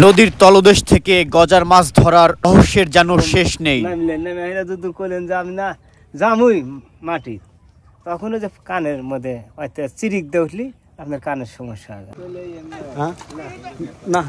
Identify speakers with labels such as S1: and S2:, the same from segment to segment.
S1: নদীর তলদেশ থেকে গজার মাছ ধরার রহস্যের যেন শেষ নেই।
S2: জামুই মাটি তখন যে কানের মধ্যে চিরিক দিয়ে উঠলি আপনার কানের সমস্যা হবে না।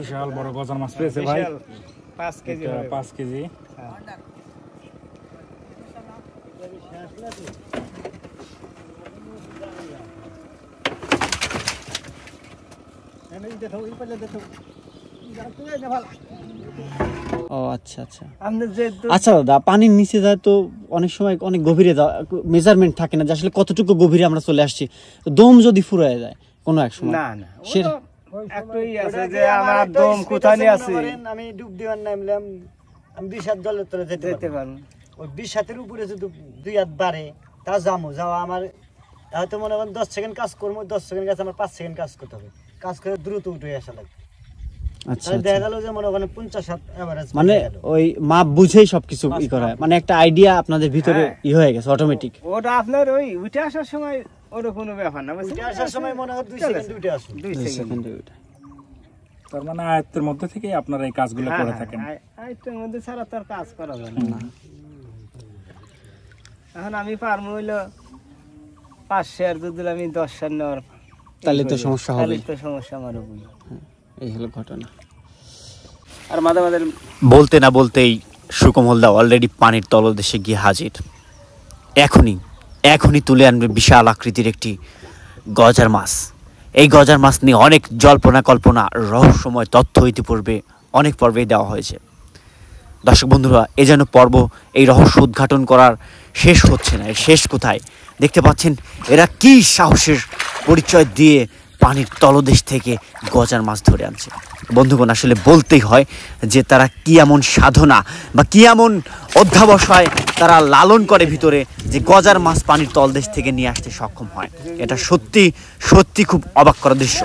S3: বিশাল বড় গজার মাছ পেয়েছে ভাই,
S2: 5 কেজি
S3: 5 কেজি।
S4: ও আচ্ছা আচ্ছা আচ্ছা দাদা, পানির নিচে যায় তো অনেক সময় অনেক গভীরে মেজারমেন্ট থাকে না যে আসলে কতটুকু গভীরে আমরা চলে আসছি। দম যদি ফুরায় যায় কোনো এক সময়,
S2: না না একটুই আছে যে আমার দম কোথায় আছে।
S5: আমি ডুব দিওয়ার নামলাম, আমি 20 হাত জলের তলে যেতে পারবো। ওই 20 হাতের উপরে যদি 2 হাত বাড়ে তা যাওয়া আমার হয়তো মনে করেন 10 সেকেন্ড কাজ করবো, 10 সেকেন্ড কাজ আমার 5 সেকেন্ড কাজ করতে হবে, কাজ করে দ্রুত উঠে আসা লাগবে।
S4: আচ্ছা
S5: দেখা গেল যে মনে করেন 50 হাত এভারেজ,
S4: মানে ওই মাপ বুঝেই সবকিছু ই করা, মানে একটা আইডিয়া আপনাদের ভিতরে ই হয়ে গেছে অটোমেটিক।
S2: ওটা আপনার ওই উঠে আসার সময় ওর কোনো ব্যাপার না,
S5: উঠে আসার সময় মনে হয় 2 সেকেন্ড উঠে আসুন,
S2: 2 সেকেন্ড।
S3: তার মানে আয়ত্তের মধ্যে থেকে আপনারা এই কাজগুলো করে থাকেন।
S2: আয়ত্তের মধ্যে ছাড়া তো আর কাজ করা যায় না। এখন আমি পারবো হইলো 5 শেয়ার যদি আমি 10 শেয়ার নেওয়ার,
S4: তাহলে তো সমস্যা হবে,
S2: তাহলে তো সমস্যা আমার হবে।
S4: এই হলো ঘটনা।
S2: আর মাঝে মাঝে
S1: বলতে না বলতেই সুকমলদা অলরেডি পানির তলদেশে গিয়ে হাজির। এখনই তুলে আনবে বিশাল আকৃতির একটি গজার মাছ। এই গজার মাছ নিয়ে অনেক জল্পনা কল্পনা রহস্যময় তথ্য ইতিপূর্বে অনেক পর্বেই দেওয়া হয়েছে। দর্শক বন্ধুরা, এ যেন পর্ব এই রহস্য উদ্ঘাটন করার শেষ হচ্ছে না। এর শেষ কোথায় দেখতে পাচ্ছেন এরা কি সাহসের পরিচয় দিয়ে পানির তলদেশ থেকে গজার মাছ ধরে আনছে। বন্ধুগণ, আসলে বলতেই হয় যে তারা কি এমন সাধনা বা কি এমন অধ্যাবসায় তারা লালন করে ভিতরে, যে গজার মাছ পানির তলদেশ থেকে নিয়ে আসতে সক্ষম হয়। এটা সত্যি সত্যি খুব অবাক করা দৃশ্য।